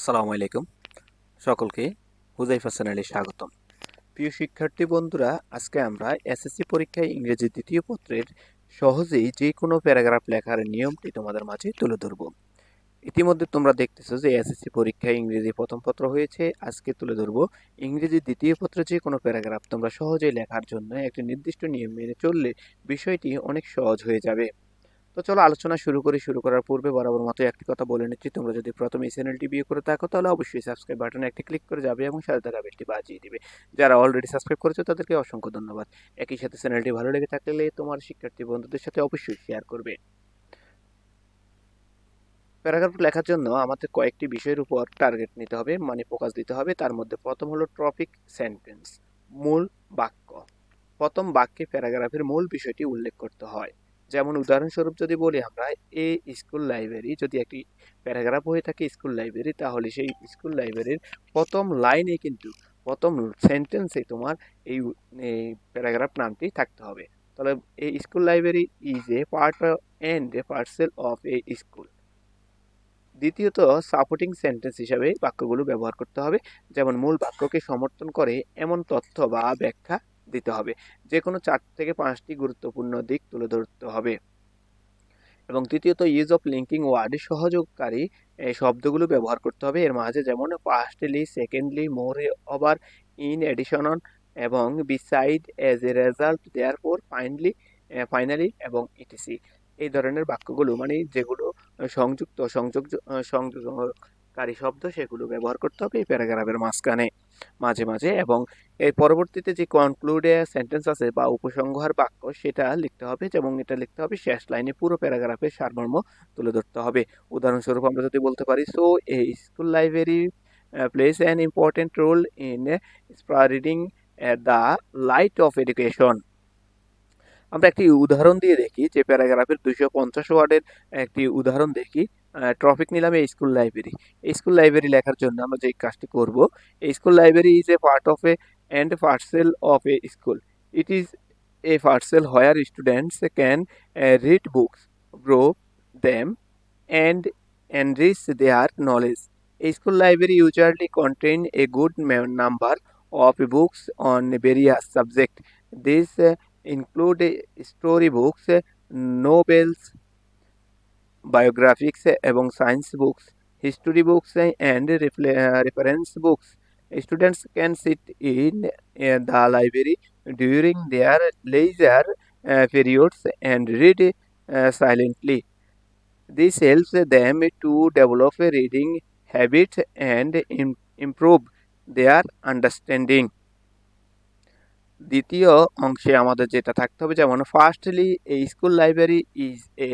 আসসালামু আলাইকুম। সকলকে হুজাইফা চ্যানেলে স্বাগতম। প্রিয় শিক্ষার্থী বন্ধুরা, আজকে আমরা এসএসসি পরীক্ষায় ইংরেজি দ্বিতীয় পত্রের সহজেই যে কোনো প্যারাগ্রাফ লেখার নিয়মটি তোমাদের মাঝে তুলে ধরব। ইতিমধ্যে তোমরা দেখতেছো যে এসএসসি পরীক্ষায় ইংরেজি প্রথম পত্র হয়েছে। আজকে তুলে ধরব ইংরেজি দ্বিতীয় পত্রে যে কোনো প্যারাগ্রাফ তোমরা সহজেই লেখার জন্য একটি নির্দিষ্ট নিয়ম মেনে চললে বিষয়টি অনেক সহজ হয়ে যাবে। তো চলো আলোচনা শুরু করি। শুরু করার পূর্বে বরাবর মতো একটি কথা বলে নিচ্ছি, তোমরা যদি প্রথমে এই চ্যানেলটি ভিউ করে থাকো তাহলে অবশ্যই সাবস্ক্রাইব বাটনে একটি ক্লিক করে যাবে এবং সাথে থাকা বেলটি বাজিয়ে দিবে। যারা অলরেডি সাবস্ক্রাইব করেছো তাদেরকে অসংখ্য ধন্যবাদ। একই সাথে চ্যানেলটি ভালো লেগে থাকলে তোমার শিক্ষার্থী বন্ধুদের সাথে অবশ্যই শেয়ার করবে। প্যারাগ্রাফ লেখার জন্য আমাদের কয়েকটি বিষয়ের উপর টার্গেট নিতে হবে, মানে ফোকাস দিতে হবে। তার মধ্যে প্রথম হলো টপিক সেন্টেন্স, মূল বাক্য। প্রথম বাক্যে প্যারাগ্রাফের মূল বিষয়টি উল্লেখ করতে হয়। যেমন উদাহরণস্বরূপ যদি বলি আমরা, এ স্কুল লাইব্রেরি, যদি একটি প্যারাগ্রাফ হয়ে থাকে স্কুল লাইব্রেরি, তাহলে সেই স্কুল লাইব্রেরির প্রথম লাইনে কিন্তু প্রথম সেন্টেন্সে তোমার এই প্যারাগ্রাফ নামটি থাকতে হবে। তাহলে এই school library is a part and a parcel of A school. দ্বিতীয়ত, সাপোর্টিং সেন্টেন্স হিসাবে বাক্যগুলো ব্যবহার করতে হবে। যেমন মূল বাক্যকে সমর্থন করে এমন তথ্য বা ব্যাখ্যা দিতে হবে। যে কোনো 4 থেকে 5টি গুরুত্বপূর্ণ দিক তুলে ধরতে হবে। এবং তৃতীয়ত, ইউজ অফ লিঙ্কিং ওয়ার্ড, সহযোগকারী এই শব্দগুলো ব্যবহার করতে হবে এর মাঝে, যেমন firstly, secondly, moreover, in addition on, এবং beside, as a result, therefore, finally এবং ইটিসি। এই ধরনের বাক্যগুলো, মানে যেগুলো সংযুক্ত সংযোগকারী শব্দ, সেগুলো ব্যবহার করতে হবে এই প্যারাগ্রাফের মাঝখানে মাঝে মাঝে। এবং এর পরবর্তীতে যে কনক্লুডে সেন্টেন্স আছে বা উপসংহার বাক্য, সেটা লিখতে হবে। যেমন এটা লিখতে হবে শেষ লাইনে পুরো প্যারাগ্রাফের সারমর্ম তুলে ধরতে হবে। উদাহরণস্বরূপ আমরা যদি বলতে পারি, so a school library plays an important role in spreading the light of education. আমরা একটি উদাহরণ দিয়ে দেখি, যে প্যারাগ্রাফের 250 ওয়ার্ডের একটি উদাহরণ দেখি। টপিক নিলাম এই স্কুল লাইব্রেরি। এই স্কুল লাইব্রেরি লেখার জন্য আমরা যে কাজটি করব, এই school library is a part of A and parcel of A school. It is a parcel where students can read books, bro them, and enrich their knowledge. A school library usually contains a good number of books on various subjects. These include storybooks, novels, biographies এবং science books, history books, and reference books. Students can sit in the library during their leisure periods and read silently. This helps them to develop a reading habit and improve their understanding. দ্বিতীয় অংশে আমাদের যেটা থাকতে হবে, যেমন firstly, A school library is a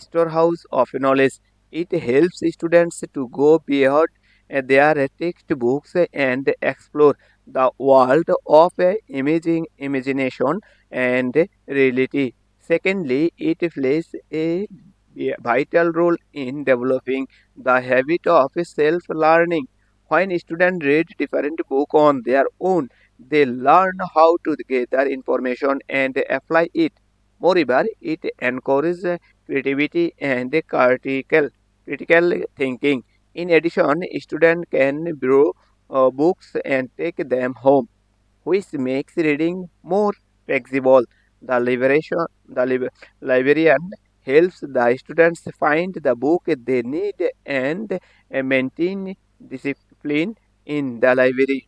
store house of knowledge. It helps students to go beyond there text books and explore the world of imagination and reality. Secondly, it plays a vital role in developing the habit of self-learning. When students read different books on their own, they learn how to gather information and apply it. Moreover, it encourages creativity and critical thinking. In addition, students can borrow books and take them home, which makes reading more flexible. The librarian helps the students find the book they need and maintain discipline in the library.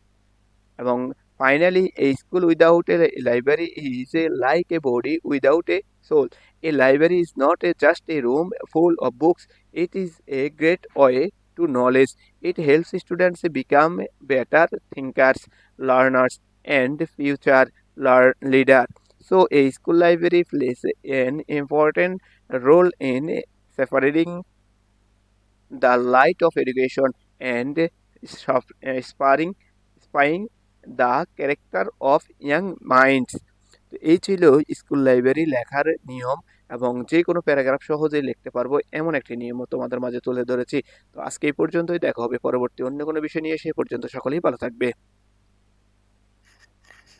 এবং finally, a school without a library is like a body without a soul. A library is not just a room full of books, it is a great way to knowledge. It helps students become better thinkers, learners, and future leaders. So a school library plays an important role in separating the light of education and spying the character of young minds. তো এই ছিল school library লেখার নিয়ম, এবং যে কোনো paragraph সহজেই লিখতে পারবো এমন একটি নিয়মও তোমাদের মাঝে তুলে ধরেছি। তো আজকে এই পর্যন্তই, দেখা হবে পরবর্তী অন্য কোনো বিষয় নিয়ে। সে পর্যন্ত সকলেই ভালো থাকবে।